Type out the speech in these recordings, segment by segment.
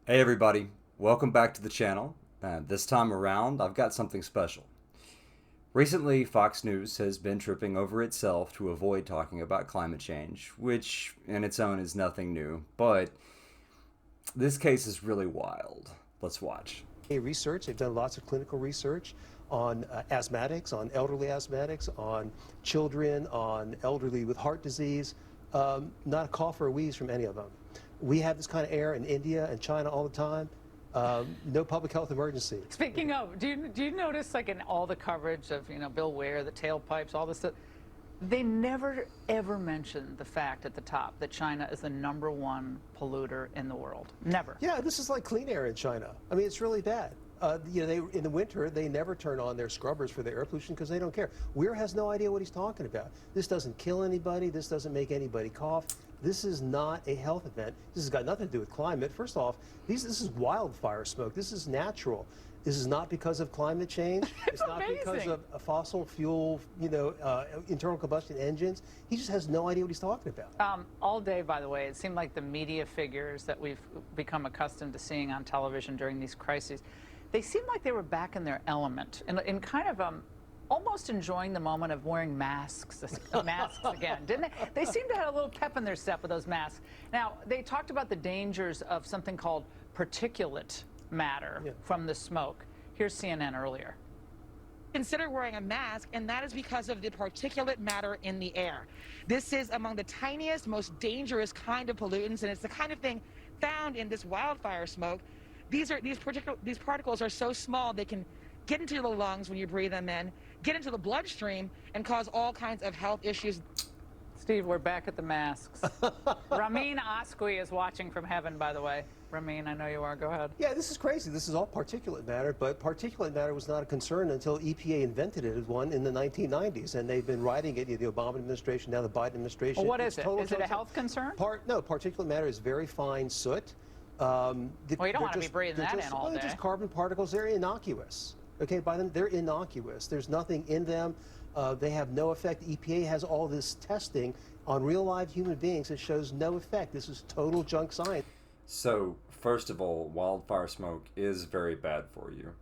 Hey everybody, welcome back to the channel. This time around, I've got something special. Recently, Fox News has been tripping over itself to avoid talking about climate change, which in its own is nothing new, but this case is really wild. Let's watch. Research. They've done lots of clinical research on asthmatics, on elderly asthmatics, on children, on elderly with heart disease. Not a cough or a wheeze from any of them. We have this kind of air in India and China all the time. No public health emergency. Speaking of, do you notice like in all the coverage of Bill Ware, the tailpipes, all this stuff, they never ever mention the fact at the top that China is the #1 polluter in the world. Never. Yeah, this is like clean air in China. I mean, it's really bad. In the winter, they never turn on their scrubbers for the air pollution because they don't care. Weir has no idea what he's talking about. This doesn't kill anybody. This doesn't make anybody cough. This is not a health event. This has got nothing to do with climate. First off, this is wildfire smoke. This is natural. This is not because of climate change. It's not because of fossil fuel, internal combustion engines. He just has no idea what he's talking about. All day, by the way, it seemed like the media figures that we've become accustomed to seeing on television during these crises, they seemed like they were back in their element and in kind of almost enjoying the moment of wearing masks again, didn't they? They seemed to have a little pep in their step with those masks. Now, they talked about the dangers of something called particulate matter from the smoke. Here's CNN earlier. Consider wearing a mask, and that is because of the particulate matter in the air. This is among the tiniest, most dangerous kind of pollutants, and it's the kind of thing found in this wildfire smoke. These particles are so small they can get into the lungs when you breathe them in, get into the bloodstream, and cause all kinds of health issues. Steve, we're back at the masks. Ramin Asqui is watching from heaven, by the way. Ramin, I know you are. Go ahead. Yeah, this is crazy. This is all particulate matter, but particulate matter was not a concern until EPA invented it as one in the 1990s, and they've been riding it, the Obama administration, now the Biden administration. Well, what is it? Is it a health concern? No, particulate matter is very fine soot. Well, you don't want to be breathing that in all day. They're just carbon particles. They're innocuous. Okay, by them, they're innocuous. There's nothing in them. They have no effect. EPA has all this testing on real live human beings that shows no effect. This is total junk science. So, first of all, wildfire smoke is very bad for you.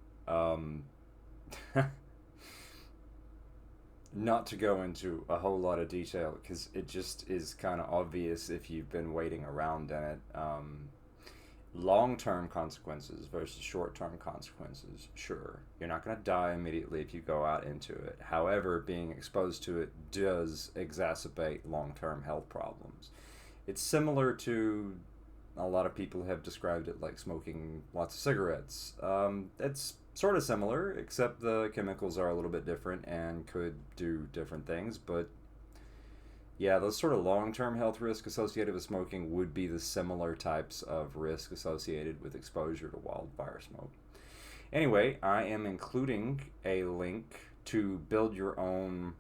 Not to go into a whole lot of detail, because it just is kind of obvious if you've been waiting around in it. Long-term consequences versus short-term consequences, sure. You're not going to die immediately if you go out into it. However, being exposed to it does exacerbate long-term health problems. It's similar to, a lot of people have described it like smoking lots of cigarettes. It's sort of similar, except the chemicals are a little bit different and could do different things, but yeah, those sort of long-term health risks associated with smoking would be the similar types of risk associated with exposure to wildfire smoke. Anyway, I am including a link to build your own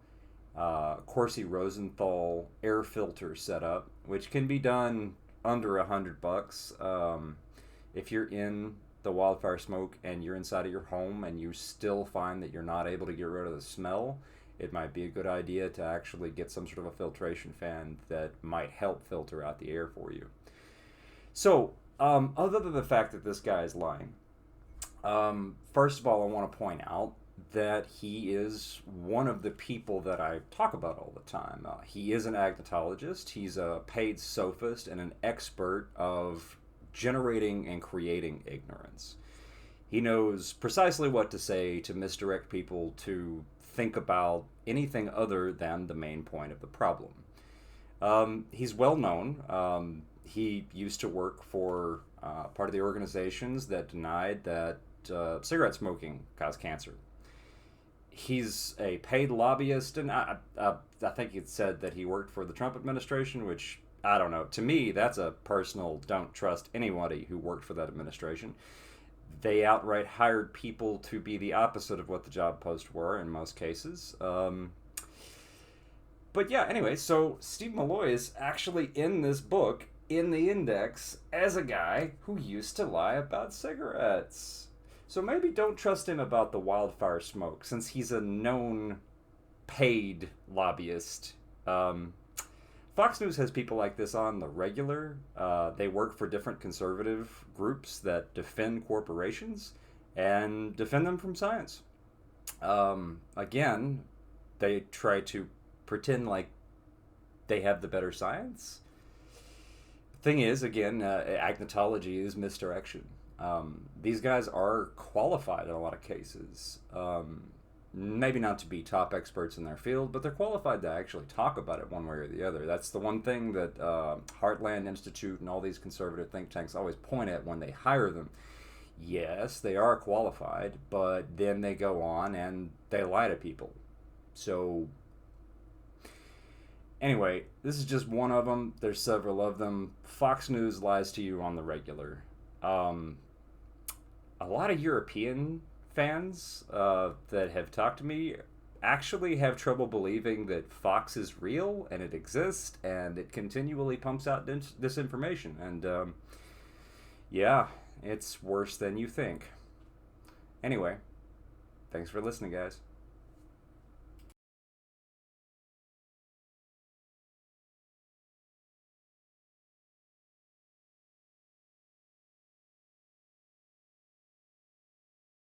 Corsi-Rosenthal air filter setup, which can be done under $100. If you're in the wildfire smoke and you're inside of your home and you still find that you're not able to get rid of the smell, it might be a good idea to actually get some sort of a filtration fan that might help filter out the air for you. So, other than the fact that this guy is lying, first of all, I want to point out that he is one of the people that I talk about all the time. He is an agnotologist. He's a paid sophist and an expert of generating and creating ignorance. He knows precisely what to say to misdirect people to think about anything other than the main point of the problem. He's well known. He used to work for part of the organizations that denied that cigarette smoking caused cancer. He's a paid lobbyist, and I think it said that he worked for the Trump administration, which, I don't know. To me, that's a personal don't trust anybody who worked for that administration. They outright hired people to be the opposite of what the job posts were in most cases. But yeah, anyway, so Steve Milloy is actually in this book, in the index, as a guy who used to lie about cigarettes. So maybe don't trust him about the wildfire smoke, since he's a known paid lobbyist. Fox News has people like this on the regular. They work for different conservative groups that defend corporations and defend them from science. Again, they try to pretend like they have the better science. Thing is, again, agnotology is misdirection. These guys are qualified in a lot of cases. Maybe not to be top experts in their field, but they're qualified to actually talk about it one way or the other. That's the one thing that Heartland Institute and all these conservative think tanks always point at when they hire them. Yes, they are qualified, but then they go on and they lie to people. So, anyway, this is just one of them. There's several of them. Fox News lies to you on the regular. A lot of European fans that have talked to me actually have trouble believing that Fox is real and it exists and it continually pumps out disinformation. And yeah, it's worse than you think. Anyway, thanks for listening, guys.